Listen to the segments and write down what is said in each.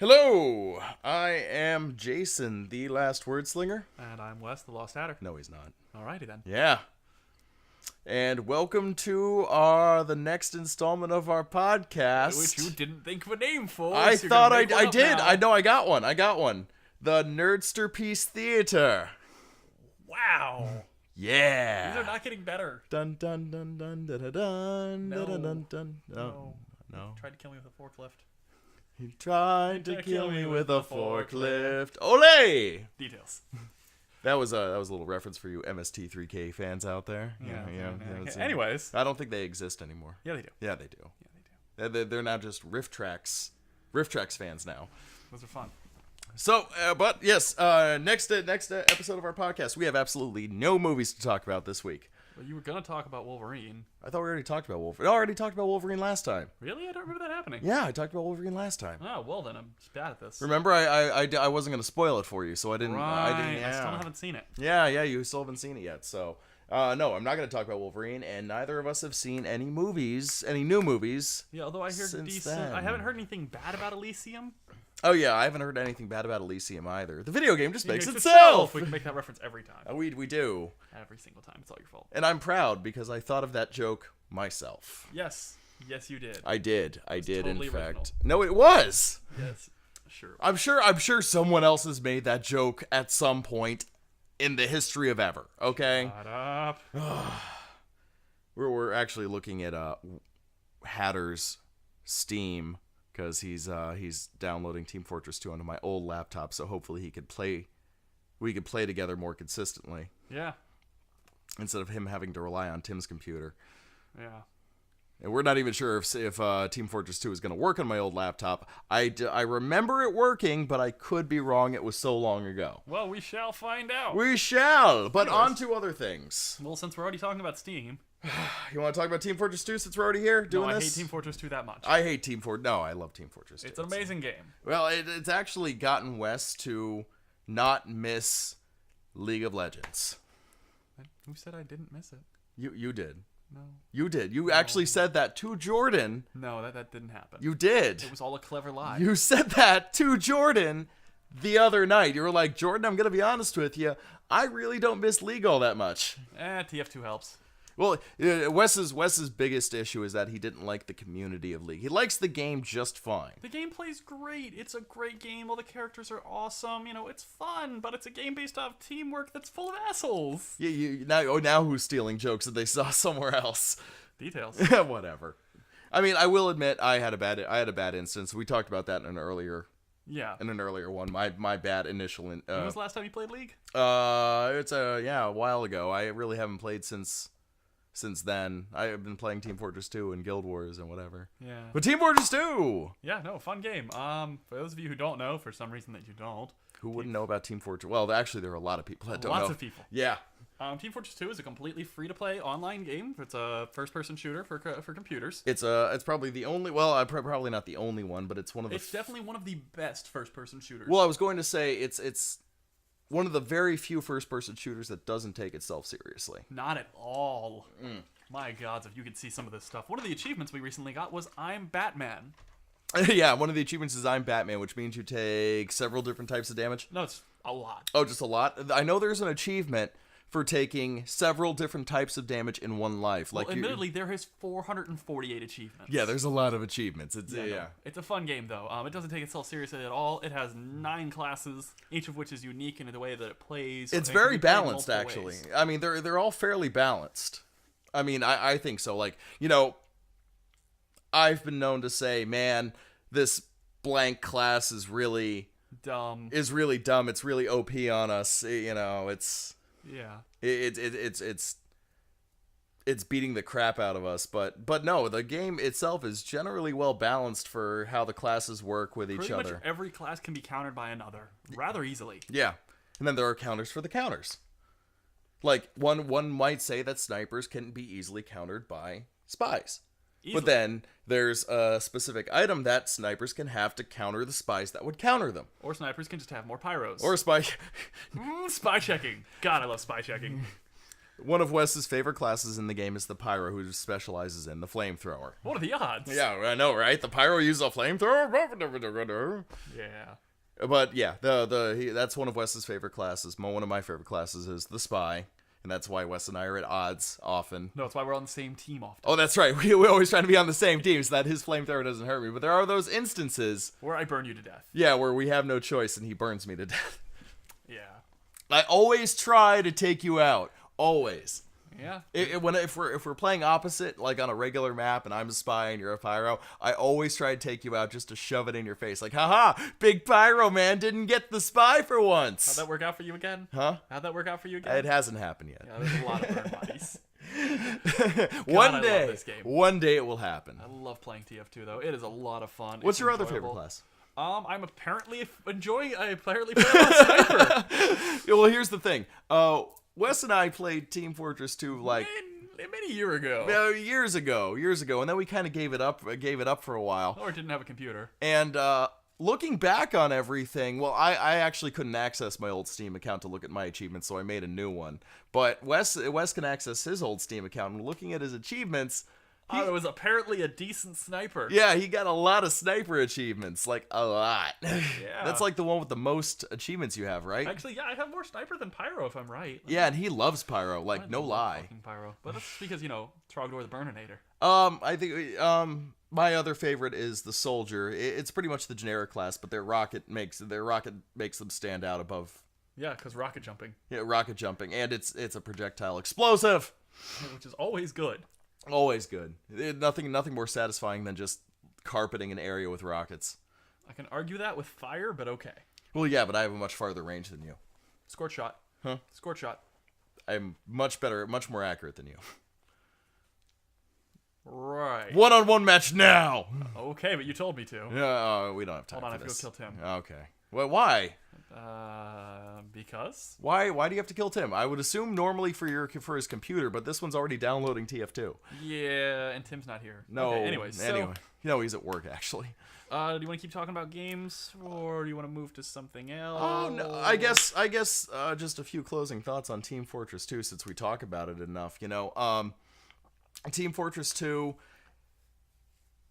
Hello, I am Jason, the last word slinger. And I'm Wes, the Lost Hatter. No, he's not. Alrighty then. Yeah. And welcome to the next installment of our podcast. Which you didn't think of a name for. I so thought I I did. Now. I know I got one. The Nerdster Piece Theater. Wow. Yeah. These are not getting better. Dun dun dun dun dun dun dun No. dun dun dun. No. No. Tried to kill me with a forklift. He tried to kill me with a forklift. Ole! Details. That was a little reference for you MST3K fans out there. Yeah. It's, Anyways. I don't think they exist anymore. Yeah, they do. Yeah, they do. They're now just Riff Tracks fans now. Those are fun. So, but yes, next episode of our podcast, we have absolutely no movies to talk about this week. Well, you were going to talk about Wolverine. I thought we already talked about Wolverine. I already talked about Wolverine last time. Really? I don't remember that happening. Yeah, I talked about Wolverine last time. Oh, well then, I'm just bad at this. Remember, I wasn't going to spoil it for you, so I didn't. Right. Yeah. I still haven't seen it. Yeah, you still haven't seen it yet. So, no, I'm not going to talk about Wolverine, and neither of us have seen any new movies. Yeah, although I heard since decent. then. I haven't heard anything bad about Elysium. Oh yeah, I haven't heard anything bad about Elysium either. The video game just It makes makes itself. We can make that reference every time. We do, Every single time. It's all your fault. and I'm proud because I thought of that joke myself. Yes. Yes, you did. I did, totally in fact. original. No, it was. Yes. Sure. I'm sure someone else has made that joke at some point in the history of ever. Okay. Shut up. We're actually looking at Hatter's Steam because he's downloading Team Fortress 2 onto my old laptop, so hopefully we could play together more consistently Yeah. instead of him having to rely on Tim's computer. Yeah. And we're not even sure if Team Fortress 2 is going to work on my old laptop. I remember it working, but I could be wrong. It was so long ago. Well, we shall find out. We shall, but Anyways. on to other things. Well, since we're already talking about Steam, You want to talk about Team Fortress 2 since we're already here doing no, I this? hate Team Fortress 2 that much. I hate Team Fortress. No, I love Team Fortress 2. It's an amazing game. Well, it's actually gotten Wes to not miss League of Legends. Who said I didn't miss it? You did. No. You did. You actually said that to Jordan. No, that didn't happen. You did. It was all a clever lie. You said that to Jordan the other night. You were like, Jordan, I'm going to be honest with you. I really don't miss League all that much. TF2 helps. Well, Wes's biggest issue is that he didn't like the community of League. He likes the game just fine. The gameplay's great. It's a great game. All the characters are awesome. You know, it's fun, but it's a game based off teamwork that's full of assholes. Now who's stealing jokes that they saw somewhere else? Details. Whatever. I mean, I will admit I had a bad instance. We talked about that in an earlier one. My bad initial. When was the last time you played League? It's a while ago. I really haven't played since then. I've been playing Team Fortress 2 and Guild Wars and whatever. Yeah. But Team Fortress 2! Yeah, no, fun game. For those of you who don't know, for some reason that you don't. Who wouldn't know about Team Fortress? Well, actually, there are a lot of people that don't know. Lots of people. Yeah. Team Fortress 2 is a completely free-to-play online game. It's a first-person shooter for computers. It's probably the only. Well, probably not the only one, but it's one of the. It's definitely one of the best first-person shooters. Well, I was going to say it's one of the very few first-person shooters that doesn't take itself seriously. Not at all. My gods, if you could see some of this stuff. One of the achievements we recently got was I'm Batman. Yeah, one of the achievements is I'm Batman, which means you take several different types of damage. No, it's a lot. Oh, just a lot? I know there's an achievement for taking several different types of damage in one life. Well, admittedly, there is 448 achievements. Yeah, there's a lot of achievements. It's No. It's a fun game, though. It doesn't take itself seriously at all. It has 9 classes, each of which is unique in the way that it plays. It's It very can be played in balanced, multiple actually. ways. I mean, they're all fairly balanced. I mean, I think so. Like, I've been known to say, man, this blank class is really dumb. It's really OP on us. It's Yeah. It's beating the crap out of us. But no, the game itself is generally well balanced for how the classes work with each other. Pretty much every class can be countered by another rather easily. Yeah, and then there are counters for the counters. Like, one might say that snipers can be easily countered by spies. Easily. But then there's a specific item that snipers can have to counter the spies that would counter them. Or snipers can just have more pyros. Or spy... Spy checking. God, I love spy checking. One of Wes's favorite classes in the game is the Pyro, who specializes in the flamethrower. What are the odds? Yeah, I know, right? The Pyro uses a flamethrower. Yeah. But yeah, that's one of Wes's favorite classes. One of my favorite classes is the Spy, and that's why Wes and I are at odds often. No, that's why we're on the same team often. Oh, that's right. We always try to be on the same team so that his flamethrower doesn't hurt me. But there are those instances where I burn you to death. Yeah, where we have no choice and he burns me to death. Yeah. I always try to take you out. Always. Yeah. If we're playing opposite, like on a regular map, and I'm a spy and you're a pyro, I always try to take you out just to shove it in your face. Like, haha, big pyro man didn't get the spy for once. How'd that work out for you again? Huh? How'd that work out for you again? It hasn't happened yet. Yeah, there's a lot of burn bodies. One day it will happen. I love playing TF2 though. It is a lot of fun. What's your other favorite class? I'm apparently enjoying. I apparently play a lot of Sniper. Yeah, well, here's the thing. Wes and I played Team Fortress 2 like many years ago. Years ago, and then we kind of gave it up for a while. Or didn't have a computer. And looking back on everything, well, I actually couldn't access my old Steam account to look at my achievements, so I made a new one. But Wes can access his old Steam account, and looking at his achievements, it was apparently a decent sniper. Yeah, he got a lot of sniper achievements, like a lot. Yeah. That's like the one with the most achievements you have, right? Actually, yeah, I have more sniper than pyro if I'm right. Yeah, and he loves pyro, like no lie. Fucking pyro, but that's because Trogdor the Burninator. I think my other favorite is the soldier. It's pretty much the generic class, but their rocket makes them stand out above. Yeah, because rocket jumping. Yeah, rocket jumping, and it's a projectile explosive, which is always good. Always good. Nothing more satisfying than just carpeting an area with rockets. I can argue that with fire, but okay. Well, yeah, but I have a much farther range than you. Scorch shot. Huh? Scorch shot. I'm much better, much more accurate than you. Right. One-on-one match now! Okay, but you told me to. Yeah, we don't have time for this. Hold on, I have this. to go kill Tim. Okay. Well, why? Because? Why do you have to kill Tim? I would assume normally for his computer, but this one's already downloading TF2. Yeah, and Tim's not here. No. Okay, anyways. He's at work, actually. Do you want to keep talking about games, or do you want to move to something else? Oh, no, I guess just a few closing thoughts on Team Fortress 2, since we talk about it enough. Team Fortress 2,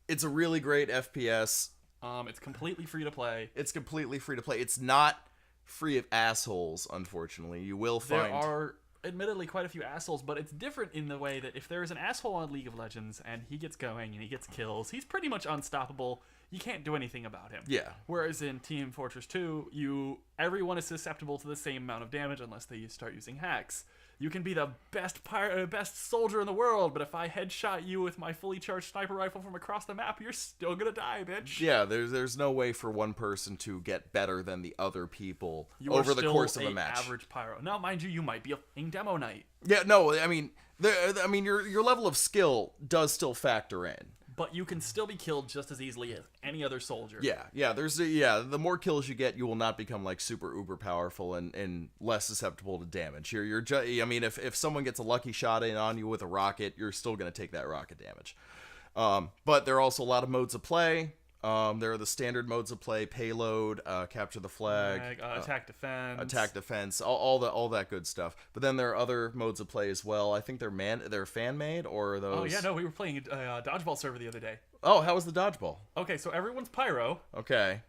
it's a really great FPS. It's completely free to play. It's not free of assholes, unfortunately. You will find... There are admittedly quite a few assholes, but it's different in the way that if there is an asshole on League of Legends and he gets going and he gets kills, he's pretty much unstoppable. You can't do anything about him. Yeah. Whereas in Team Fortress 2, everyone is susceptible to the same amount of damage unless they start using hacks. You can be the best soldier in the world, but if I headshot you with my fully charged sniper rifle from across the map, you're still gonna die, bitch. Yeah, there's no way for one person to get better than the other people over the course of a match. Average pyro. Now, mind you might be a fucking demo knight. Yeah, no, I mean, your level of skill does still factor in. But you can still be killed just as easily as any other soldier. Yeah. The more kills you get, you will not become like super uber powerful and less susceptible to damage. If someone gets a lucky shot in on you with a rocket, you're still gonna take that rocket damage. But there are also a lot of modes of play. There are the standard modes of play: payload, capture the flag, attack defense, all that good stuff. But then there are other modes of play as well. I think they're fan made, or those. Oh yeah, no, we were playing a dodgeball server the other day. Oh, how was the dodgeball? Okay, so everyone's pyro. Okay.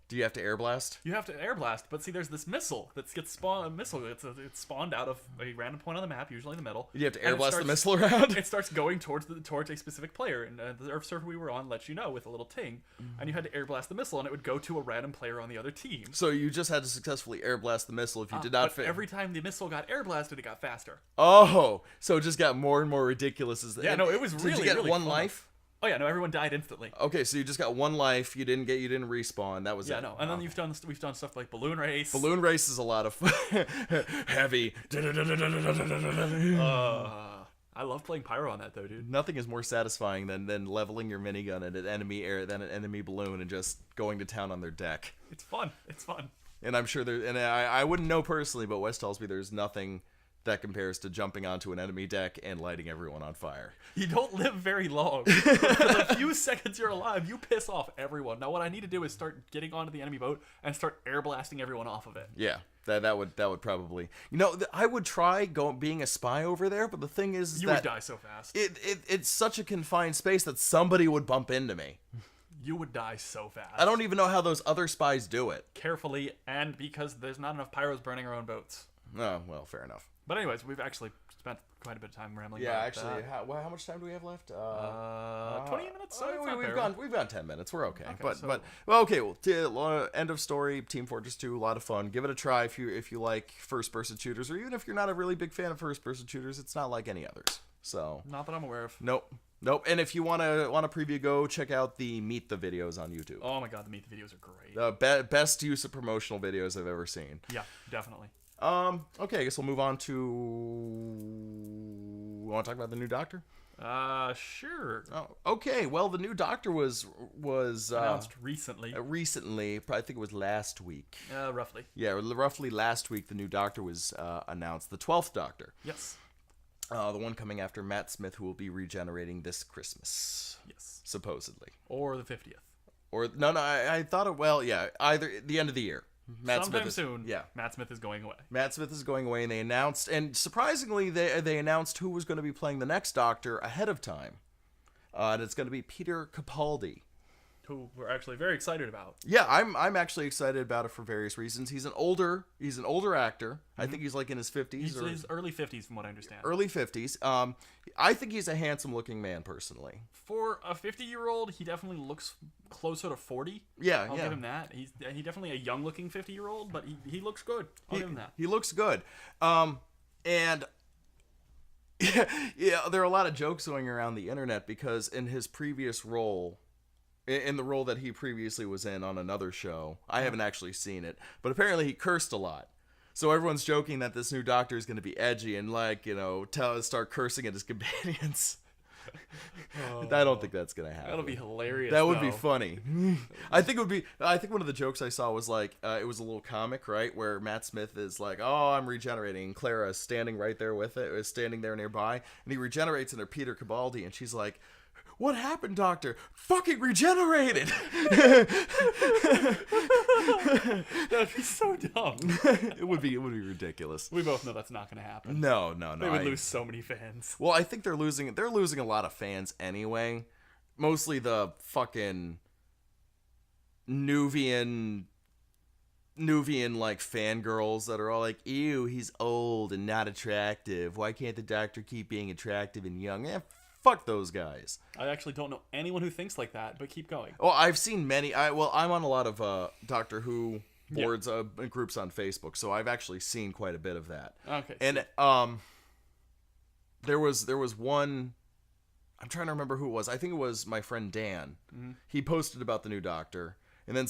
Do you have to air blast? You have to air blast, but see, there's this missile that gets spawned. It's spawned out of a random point on the map, usually in the middle. You have to air blast the missile around. It starts going towards a specific player, and the server we were on lets you know with a little ting, and you had to air blast the missile, and it would go to a random player on the other team. So you just had to successfully air blast the missile. If you did not, every time the missile got air blasted, it got faster. Oh, so it just got more and more ridiculous. It was really. Did you get really one fun. life? Oh yeah, no, everyone died instantly. Okay, so you just got one life. You didn't respawn. That was it. Yeah, no, and then we've done stuff like balloon race. Balloon race is a lot of heavy. I love playing pyro on that though, dude. Nothing is more satisfying than leveling your minigun at an enemy balloon and just going to town on their deck. It's fun. And I'm sure I wouldn't know personally, but Wes tells me there's nothing that compares to jumping onto an enemy deck and lighting everyone on fire. You don't live very long. For the few seconds you're alive, you piss off everyone. Now what I need to do is start getting onto the enemy boat and start air blasting everyone off of it. Yeah. That would probably, I would try being a spy over there, but the thing is You that would die so fast. it's such a confined space that somebody would bump into me. You would die so fast. I don't even know how those other spies do it. Carefully, and because there's not enough pyros burning our own boats. Oh, well, fair enough. But anyways, we've actually spent quite a bit of time rambling. Yeah, about actually, that. how much time do we have left? 20 minutes. So it's not we've terrible. gone 10 minutes. We're okay. so- End of story. Team Fortress 2, a lot of fun. Give it a try if you like first person shooters, or even if you're not a really big fan of first person shooters. It's not like any others. So Not that I'm aware of. nope. And if you want to preview, go check out the Meet the videos on YouTube. Oh my god, the Meet the videos are great. The best use of promotional videos I've ever seen. Yeah, definitely. Okay, I guess we'll move on to. We want to talk about the new Doctor? Sure. Oh, okay. Well, the new Doctor was Announced recently. recently. I think it was last week. Roughly. Yeah, roughly last week. The new Doctor was announced. The 12th Doctor. Yes. The one coming after Matt Smith, who will be regenerating this Christmas, Yes. supposedly. Or the 50th. Or no, I thought it. Well, yeah, either the end of the year. Sometime soon. Yeah. Matt Smith is going away. Matt Smith is going away, and they announced, and surprisingly, they announced who was going to be playing the next Doctor ahead of time. And it's going to be Peter Capaldi. Who we're actually very excited about. Yeah, I'm actually excited about it for various reasons. He's an older actor. I think he's like in his 50s. He's in his early 50s, from what I understand. Early 50s. I think he's a handsome-looking man, personally. For a 50-year-old, he definitely looks closer to 40. Yeah, I'll yeah. give him that. He's definitely a young-looking 50-year-old, but he looks good. I'll give him that. He looks good. And yeah, there are a lot of jokes going around the internet because in his previous role, in the role that he previously was in on another show, I haven't actually seen it, but apparently he cursed a lot. So everyone's joking that this new Doctor is going to be edgy and start cursing at his companions. I don't think that's gonna happen. That'll be hilarious. That would be though. funny. I think one of the jokes I saw was like it was a little comic, right, where Matt Smith is like, "Oh, I'm regenerating," and Clara is standing right there with it, is standing there nearby, and he regenerates into Peter Capaldi, and she's like, "What happened, Doctor? Fucking regenerated!" That'd be so dumb. It would be ridiculous. We both know that's not going to happen. No. They would lose so many fans. Well, I think they're losing a lot of fans anyway. Mostly the fucking Nuvian like fangirls that are all like, "Ew, he's old and not attractive. Why can't the Doctor keep being attractive and young?" Fuck those guys. I actually don't know anyone who thinks like that, but keep going. Well, I've seen many. I'm on a lot of Doctor Who boards, groups on Facebook, so I've actually seen quite a bit of that. Okay. And there was one. I'm trying to remember who it was. I think it was my friend Dan. Mm-hmm. He posted about the new Doctor, and then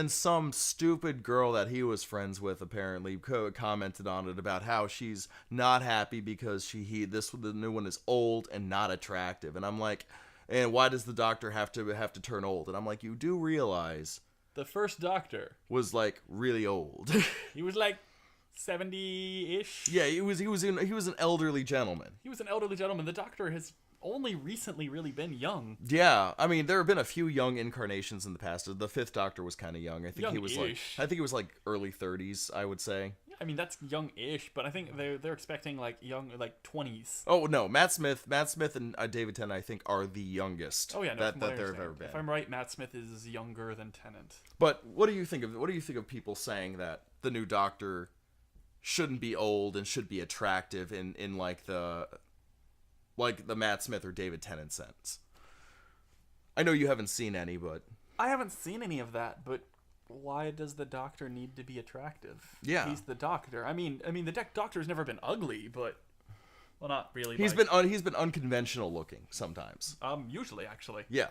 some stupid girl that he was friends with apparently commented on it about how she's not happy because the new one is old and not attractive. And I'm like, and why does the Doctor have to turn old? And I'm like, you do realize the first Doctor was like really old. He was like 70-ish. Yeah, he was an elderly gentleman. He was an elderly gentleman. The Doctor has only recently really been young. Yeah, I mean there have been a few young incarnations in the past. The fifth Doctor was kind of young. I think he was like early 30s, I would say. Yeah, I mean that's young-ish, but I think they're expecting like young, like 20s. Oh no, Matt Smith and David Tennant I think are the youngest. Oh yeah, no, that there have ever been. If I'm right, Matt Smith is younger than Tennant. But what do you think of people saying that the new Doctor shouldn't be old and should be attractive in like the Matt Smith or David Tennant sense? I know you haven't seen any, but I haven't seen any of that, but why does the Doctor need to be attractive? Yeah. He's the Doctor. I mean the Doctor's never been ugly, but well, not really. He's been unconventional looking sometimes. Usually actually. Yeah.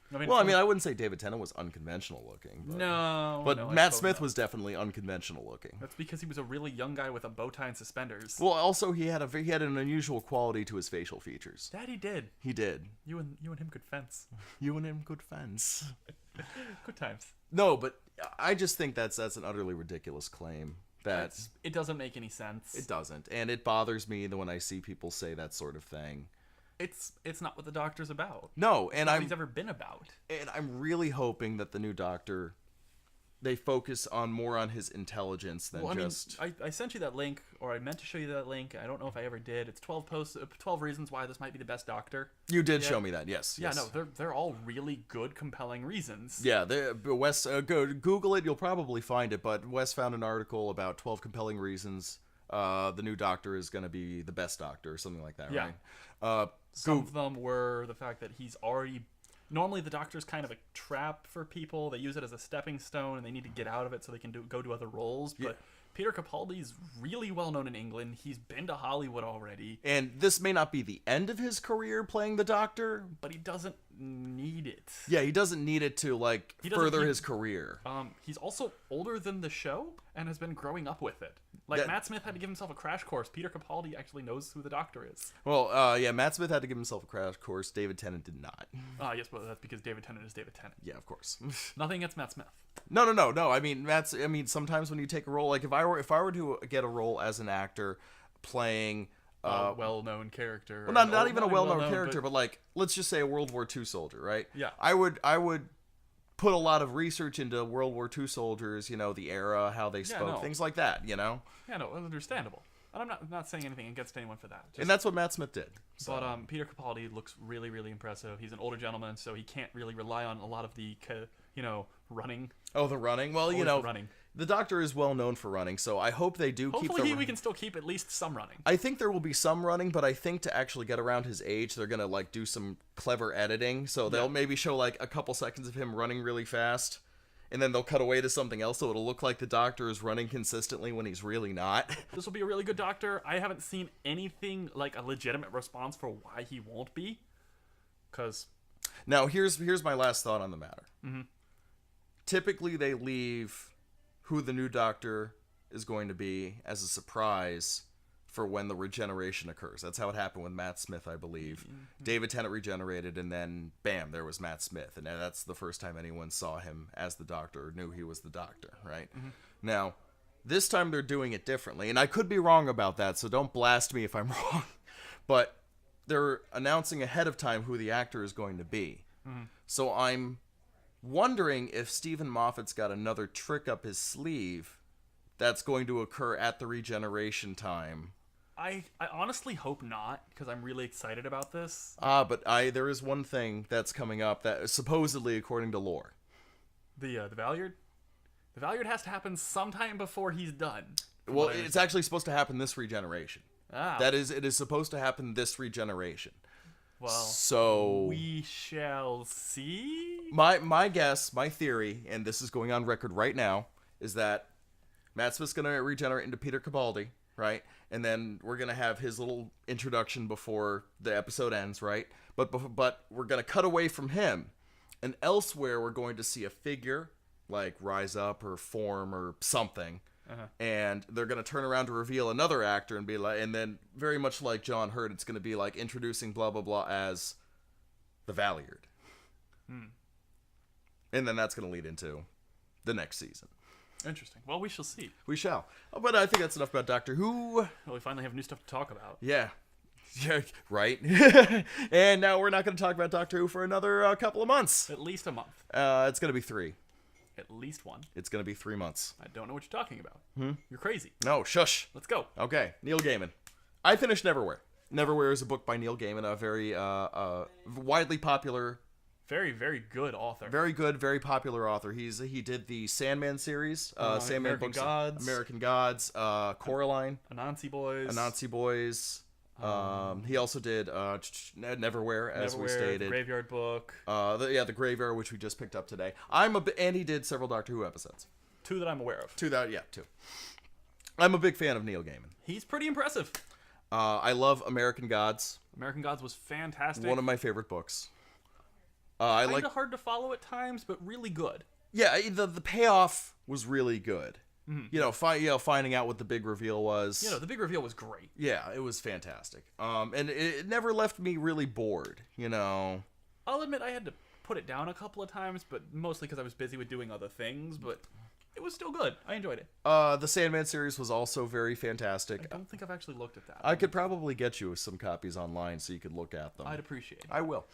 I wouldn't say David Tennant was unconventional looking. But, no, Matt Smith was definitely unconventional looking. That's because he was a really young guy with a bow tie and suspenders. Well, also he had an unusual quality to his facial features. That he did. He did. You and him could fence. You and him could fence. Good times. No, but I just think that's an utterly ridiculous claim. It doesn't make any sense. It doesn't, and it bothers me that when I see people say that sort of thing. It's not what the Doctor's about. No, and he's ever been about. And I'm really hoping that the new Doctor they focus on more on his intelligence than just. I sent you that link, or I meant to show you that link. I don't know if I ever did. It's 12 reasons why this might be the best Doctor. You did show me that, yes. Yeah, yes. no, they're all really good, compelling reasons. Yeah, Wes, go Google it. You'll probably find it. But Wes found an article about 12 compelling reasons the new Doctor is going to be the best Doctor, or something like that, Yeah. right? Some of them were the fact that he's already. Normally, the Doctor's kind of a trap for people. They use it as a stepping stone, and they need to get out of it so they can go do other roles. But Peter Capaldi's really well known in England. He's been to Hollywood already. And this may not be the end of his career playing the Doctor, but he doesn't need it. Yeah, he doesn't need it to further his career. He's also older than the show and has been growing up with it. Matt Smith had to give himself a crash course. Peter Capaldi actually knows who the Doctor is. Well, yeah, Matt Smith had to give himself a crash course. David Tennant did not. Yes, but that's because David Tennant is David Tennant. Yeah, of course. Nothing against Matt Smith. No. I mean, sometimes when you take a role, like if I were to get a role as an actor playing a well-known character. Well, not even a well-known character, but like let's just say a World War II soldier, right? Yeah. I would put a lot of research into World War II soldiers, the era, how they spoke, things like that, Yeah, no, understandable. And I'm not saying anything against anyone for that. And that's what Matt Smith did. So. But Peter Capaldi looks really, really impressive. He's an older gentleman, so he can't really rely on a lot of the, running. Oh, the running? Well, running. The Doctor is well known for running, so I hope they do Hopefully we can still keep at least some running. I think there will be some running, but I think to actually get around his age, they're going to do some clever editing. So they'll maybe show a couple seconds of him running really fast, and then they'll cut away to something else so it'll look like the Doctor is running consistently when he's really not. This will be a really good Doctor. I haven't seen anything like a legitimate response for why he won't be. Now, here's my last thought on the matter. Mm-hmm. Typically, they leave who the new Doctor is going to be as a surprise for when the regeneration occurs. That's how it happened with Matt Smith, I believe. Mm-hmm. David Tennant regenerated, and then, bam, there was Matt Smith. And that's the first time anyone saw him as the Doctor or knew he was the Doctor, right? Mm-hmm. Now, this time they're doing it differently. And I could be wrong about that, so don't blast me if I'm wrong. But they're announcing ahead of time who the actor is going to be. Mm-hmm. So I'm wondering if Stephen Moffat's got another trick up his sleeve that's going to occur at the regeneration time. I honestly hope not, because I'm really excited about this. But there is one thing that's coming up that supposedly, according to lore. The Valyard? The Valyard has to happen sometime before he's done. Well, it's actually supposed to happen this regeneration. It is supposed to happen this regeneration. Well, so we shall see. My guess, my theory, and this is going on record right now, is that Matt Smith's going to regenerate into Peter Capaldi, right? And then we're going to have his little introduction before the episode ends, right? But we're going to cut away from him. And elsewhere, we're going to see a figure, rise up or form or something. Uh-huh. And they're going to turn around to reveal another actor and be and then very much like John Hurt, it's going to be introducing blah, blah, blah as the Valyard. And then that's going to lead into the next season. Interesting. Well, we shall see. We shall. But I think that's enough about Doctor Who. Well, we finally have new stuff to talk about. Yeah. Yeah, right. And now we're not going to talk about Doctor Who for another couple of months. At least a month. It's going to be 3. At least one. It's going to be 3 months. I don't know what you're talking about. You're crazy. No, shush. Let's go. Okay, Neil Gaiman. I finished Neverwhere. Neverwhere is a book by Neil Gaiman, a very widely popular... Very, very good author. Very good, very popular author. He did the Sandman series, Sandman American books, Gods, American Gods, Coraline, Anansi Boys. He also did Neverwhere, as we stated. The Graveyard Book. The Graveyard, which we just picked up today. And he did several Doctor Who episodes. 2 that I'm aware of. 2. I'm a big fan of Neil Gaiman. He's pretty impressive. I love American Gods. American Gods was fantastic. One of my favorite books. Kind of hard to follow at times, but really good. Yeah, the payoff was really good. Mm-hmm. Finding out what the big reveal was. The big reveal was great. Yeah, it was fantastic. And it never left me really bored. I'll admit I had to put it down a couple of times, but mostly because I was busy with doing other things. But it was still good. I enjoyed it. The Sandman series was also very fantastic. I don't think I've actually looked at that. I could probably get you some copies online so you could look at them. I'd appreciate it. I will.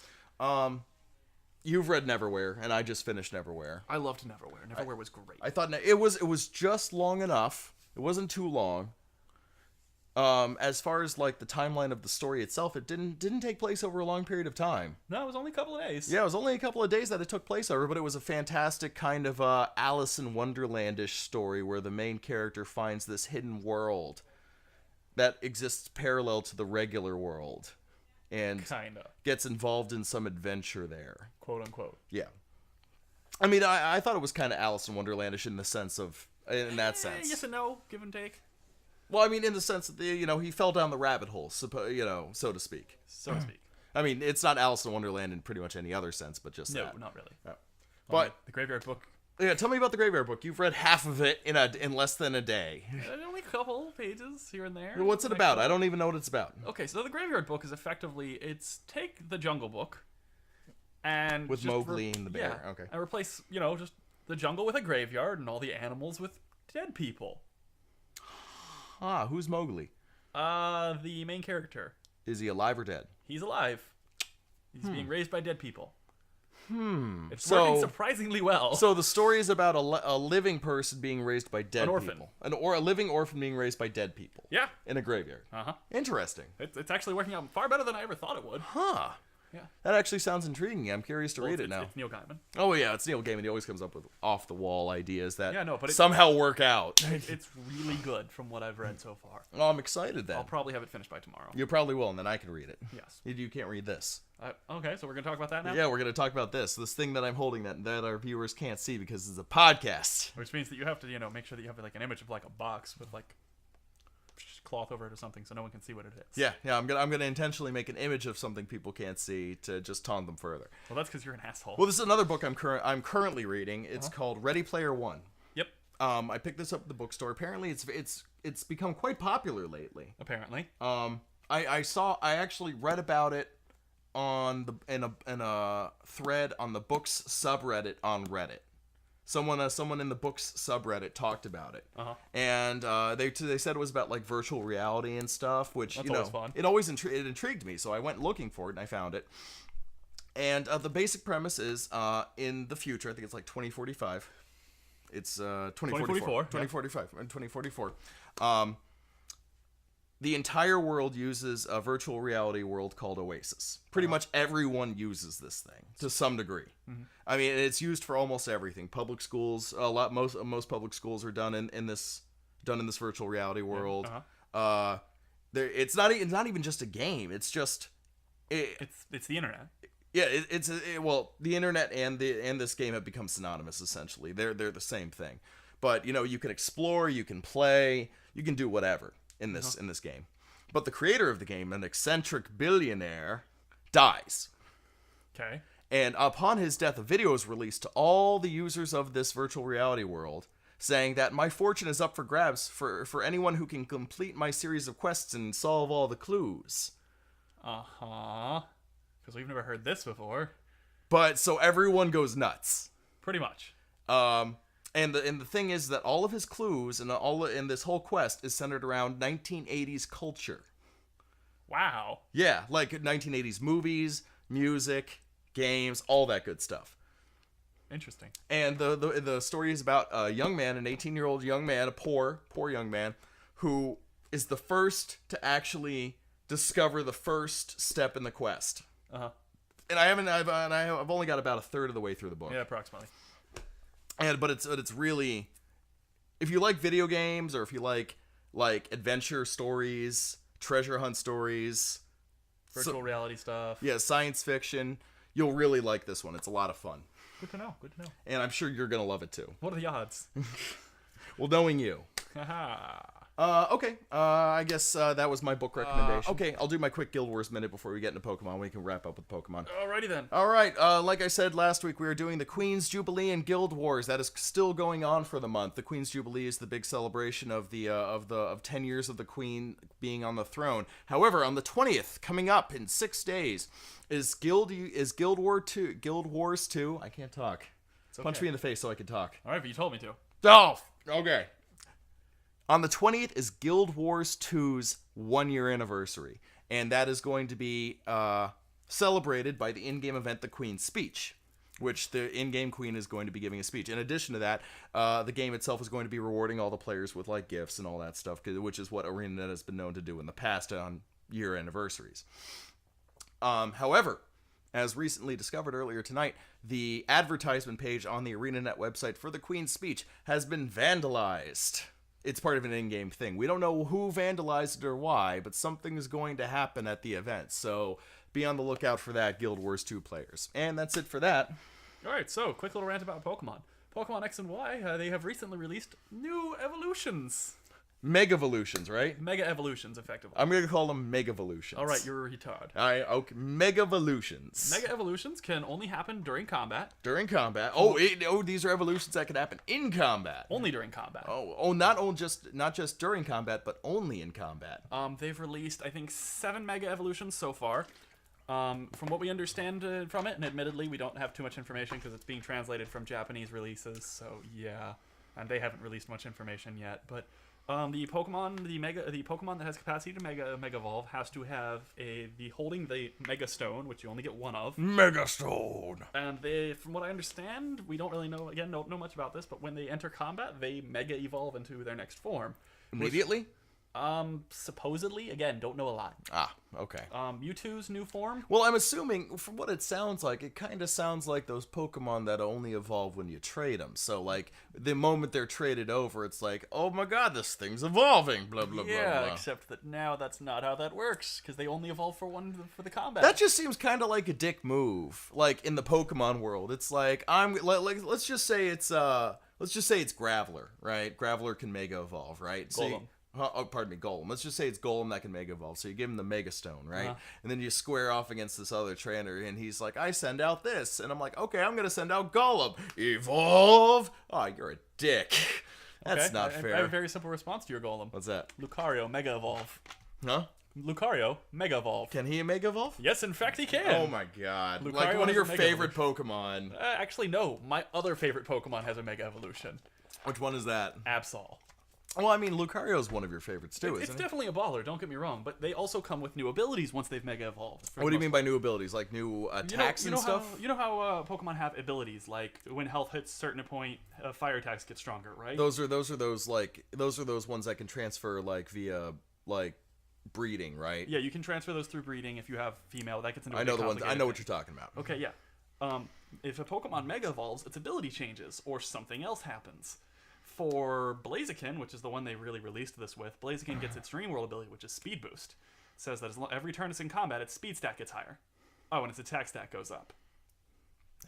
You've read Neverwhere, and I just finished Neverwhere. I loved Neverwhere. Neverwhere was great. I thought it was just long enough. It wasn't too long. As far as like the timeline of the story itself, it didn't take place over a long period of time. No, it was only a couple of days. Yeah, it was only a couple of days that it took place over, but it was a fantastic kind of Alice in Wonderlandish story where the main character finds this hidden world that exists parallel to the regular world, and Kinda. gets involved in some adventure there. Quote unquote. Yeah. I mean, I thought it was kind of Alice in Wonderlandish in that sense. Yes and no, give and take. Well, I mean, in the sense that he fell down the rabbit hole, so to speak. So to speak. I mean, it's not Alice in Wonderland in pretty much any other sense, but just No, that. not really. No. But the Graveyard Book. yeah, tell me about the Graveyard Book. You've read half of it in less than a day. Only a couple pages here and there. What's it about? I don't even know what it's about. Okay, so the Graveyard Book is effectively take the Jungle Book and With just Mowgli and the bear. yeah, Okay. and replace just the jungle with a graveyard and all the animals with dead people. Ah, who's Mowgli? The main character. Is he alive or dead? He's alive. He's being raised by dead people. It's So- working surprisingly well. So the story is about a living person being raised by dead An orphan. people. Or a living orphan being raised by dead people. yeah. In a graveyard. Uh-huh. Interesting. It's actually working out far better than I ever thought it would. Huh. Yeah. That actually sounds intriguing. I'm curious to read it now. It's Neil Gaiman. Oh yeah, it's Neil Gaiman. He always comes up with off-the-wall ideas that Yeah, no, but somehow work out. It's really good from what I've read so far. Oh, I'm excited then. I'll probably have it finished by tomorrow. You probably will, and then I can read it. Yes. You can't read this. Okay, so we're going to talk about that now? Yeah, we're going to talk about this thing that I'm holding that our viewers can't see because it's a podcast. Which means that you have to, make sure that you have like an image of like a box with like cloth over it or something so no one can see what it is. Yeah, I'm gonna intentionally make an image of something people can't see to just taunt them further. Well, that's because you're an asshole. Well, this is another book I'm currently reading. It's called Ready Player One. Yep. I picked this up at the bookstore. Apparently, it's become quite popular lately. Apparently. I actually read about it in a thread on the books subreddit on Reddit. Someone in the books subreddit talked about it, and they said it was about like virtual reality and stuff, which That's always fun. It always intrigued me. So I went looking for it and I found it. And the basic premise is in the future, I think it's like 2045. It's 2044. 2045 and 2044. The entire world uses a virtual reality world called Oasis. Pretty much everyone uses this thing to some degree. I mean, it's used for almost everything. Public schools, most public schools are done in this virtual reality world. It's not even just a game. It's just it's the internet. yeah. The internet and this game have become synonymous. Essentially, they're the same thing. But you can explore, you can play, you can do whatever in this game. But the creator of the game, an eccentric billionaire, dies. Okay. And upon his death, a video is released to all the users of this virtual reality world saying that my fortune is up for grabs for anyone who can complete my series of quests and solve all the clues. Because we've never heard this before. But so everyone goes nuts. Pretty much. And the thing is that all of his clues and this whole quest is centered around 1980s culture. Wow. Yeah, like 1980s movies, music, games, all that good stuff. Interesting. And the story is about a young man, an 18-year-old young man, a poor young man, who is the first to actually discover the first step in the quest. And I've only got about a third of the way through the book. Yeah, approximately. But it's really, if you like video games or if you like adventure stories, treasure hunt stories, Virtual reality stuff. yeah, science fiction, you'll really like this one. It's a lot of fun. Good to know. And I'm sure you're gonna love it too. What are the odds? Well, knowing you. Haha. Okay. I guess that was my book recommendation. Okay, I'll do my quick Guild Wars minute before we get into Pokemon. We can wrap up with Pokemon. Alrighty then. All right. Like I said last week, we were doing the Queen's Jubilee and Guild Wars. That is still going on for the month. The Queen's Jubilee is the big celebration of 10 years of the Queen being on the throne. However, on the 20th, coming up in 6 days, is Guild Wars 2. I can't talk. Punch me in the face so I can talk. All right, but you told me to. Oh, okay. On the 20th is Guild Wars 2's 1-year anniversary, and that is going to be celebrated by the in-game event, The Queen's Speech. which the in-game queen is going to be giving a speech. In addition to that, the game itself is going to be rewarding all the players with like gifts and all that stuff, which is what ArenaNet has been known to do in the past on year anniversaries. However, as recently discovered earlier tonight, the advertisement page on the ArenaNet website for the Queen's speech has been vandalized. It's part of an in-game thing. We don't know who vandalized it or why, but something is going to happen at the event. So be on the lookout for that, Guild Wars 2 players. And that's it for that. All right, so quick little rant about Pokemon. Pokemon X and Y, they have recently released new evolutions. Megavolutions, right? Mega evolutions, effectively. I'm going to call them Megavolutions. All right, you're a retard. Okay, Megavolutions. Mega evolutions can only happen during combat. During combat. These are evolutions that can happen in combat. Only during combat. Not just during combat, but only in combat. They've released, I think, 7 Mega evolutions so far. From what we understand from it, and admittedly we don't have too much information because it's being translated from Japanese releases, so yeah, and they haven't released much information yet. But the Pokemon that has capacity to Mega Evolve has to have holding the Mega Stone, which you only get one of. Mega Stone. And from what I understand, we don't really know know much about this, but when they enter combat, they Mega Evolve into their next form. Immediately? Supposedly, again, don't know a lot. Okay. Mewtwo's new form? Well, I'm assuming, from what it sounds like, it kind of sounds like those Pokemon that only evolve when you trade them. So, like, the moment they're traded over, it's like, oh my god, this thing's evolving, blah, blah, blah, yeah, blah. except that now that's not how that works, because they only evolve for the combat. That just seems kind of like a dick move. Like, in the Pokemon world, it's like, let's just say it's Graveler, right? Graveler can Mega Evolve, right? Golem. Golem. Let's just say it's Golem that can Mega Evolve. So you give him the Mega Stone, right? Uh-huh. And then you square off against this other trainer, and he's like, I send out this. And I'm like, okay, I'm going to send out Golem. Evolve! Oh, you're a dick. That's Okay, not fair. I have a very simple response to your Golem. What's that? Lucario, Mega Evolve. Huh? Lucario, Mega Evolve. Can he Mega Evolve? Yes, in fact he can. Oh my god. Lucario Like one of has your a Mega favorite Pokemon. Actually, no. My other favorite Pokemon has a Mega Evolution. Which one is that? Absol. Well, I mean, Lucario is one of your favorites too, It's isn't it? definitely a baller, don't get me wrong, but they also come with new abilities once they've Mega Evolved. What do you mean by new abilities? Like new attacks and stuff? You know how Pokemon have abilities, like when health hits a certain point, fire attacks get stronger, right? Those are those ones that can transfer like via like breeding, right? Yeah, you can transfer those through breeding if you have female. That gets into I know the ones. I know what you're talking about. Okay, yeah. If a Pokemon Mega Evolves, its ability changes, or something else happens. For Blaziken, which is the one they really released this with, Blaziken gets its Dream World ability, which is Speed Boost. It says that every turn it's in combat, its speed stat gets higher. Oh, and its attack stat goes up.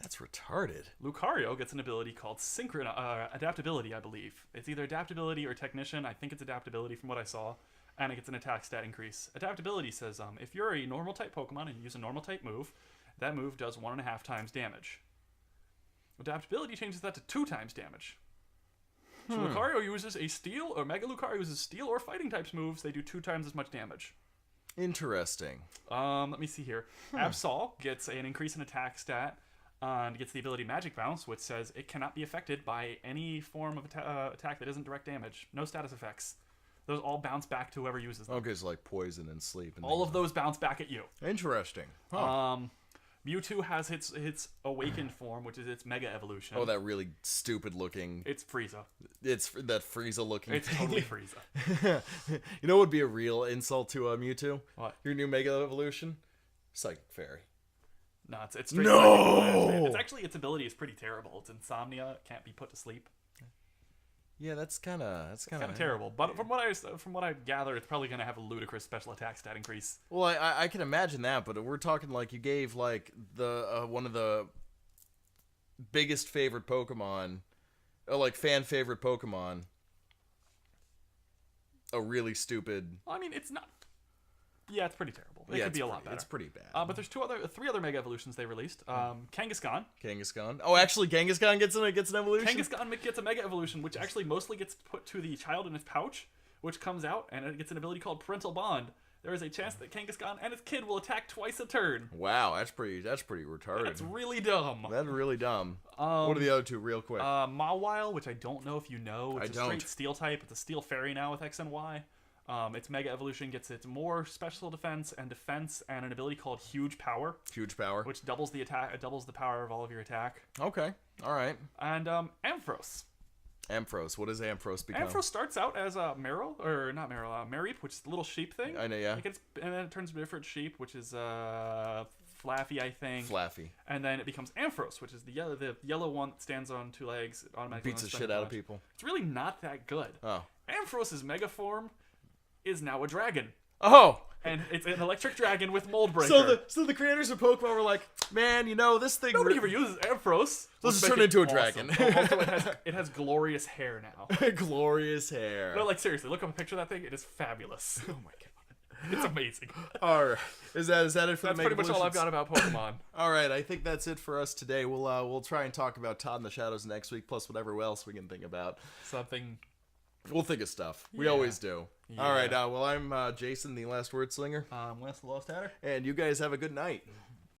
That's retarded. Lucario gets an ability called Adaptability, I believe. It's either Adaptability or Technician. I think it's Adaptability from what I saw. And it gets an attack stat increase. Adaptability says, if you're a normal type Pokemon and you use a normal type move, that move does 1.5 times damage. Adaptability changes that to 2 times damage. So Lucario uses a Steel, or Mega Lucario uses Steel or Fighting types moves. They do 2 times as much damage. Interesting. Let me see here. Absol gets an increase in attack stat and gets the ability Magic Bounce, which says it cannot be affected by any form of attack that isn't direct damage. No status effects. Those all bounce back to whoever uses them. Okay, so like poison and sleep. And all of those bounce back at you. Interesting. Huh. Mewtwo has its awakened form, which is its Mega Evolution. Oh, that really stupid looking. It's Frieza. It's that Frieza looking. It's totally Frieza. You know what would be a real insult to Mewtwo? What? Your new Mega Evolution? Psychic Fairy. No, it's straight. No! It's actually, its ability is pretty terrible. It's insomnia. It can't be put to sleep. Yeah, that's kind of terrible. But from what I gather, it's probably going to have a ludicrous special attack stat increase. Well, I can imagine that, but we're talking like you gave like the one of the biggest favorite Pokemon, like fan favorite Pokemon, a really stupid. Well, I mean, it's not. Yeah, it's pretty terrible. It could be a lot better. It's pretty bad. But there's 3 other Mega Evolutions they released. Kangaskhan. Kangaskhan. Oh, actually, Kangaskhan gets an evolution. Kangaskhan gets a Mega Evolution, which actually mostly gets put to the child in its pouch, which comes out and it gets an ability called Parental Bond. There is a chance that Kangaskhan and its kid will attack twice a turn. Wow, that's pretty retarded. That's really dumb. That's really dumb. What are the other 2, real quick? Mawile, which I don't know if you know. It's I a straight Steel type. It's a Steel Fairy now with X and Y. Its Mega Evolution gets its more special defense, and an ability called Huge Power, Huge power. which doubles the attack. It doubles the power of all of your attack. Okay. All right. And Ampharos. Ampharos. What does Ampharos become? Ampharos starts out as a Meryl, or not Meryl, Mareep, which is the little sheep thing. I know, yeah. And then it turns into a different sheep, which is Flaffy, I think. Flaffy. And then it becomes Ampharos, which is the yellow one that stands on 2 legs. It automatically Beats the runs shit out of punch. people. It's really not that good. Oh. Ampharos's mega form is now a dragon. Oh. And it's an electric dragon with Mold Breaker. So the creators of Pokemon were like, man, this thing. Nobody ever uses Ampharos. Let's turn it into a dragon. Also, it has glorious hair now. Glorious hair. No, like seriously, look up a picture of that thing. It is fabulous. Oh my god, it's amazing. All right, is that it for That's the Mega pretty much all I've got Evolutions? about Pokemon. All right, I think that's it for us today. We'll try and talk about Todd in the Shadows next week, plus whatever else we can think about. Something. We'll think of stuff. We Yeah. always do. Yeah. All right, well, I'm Jason, the Last Word Slinger, Wes the Lost Hatter. and you guys have a good night.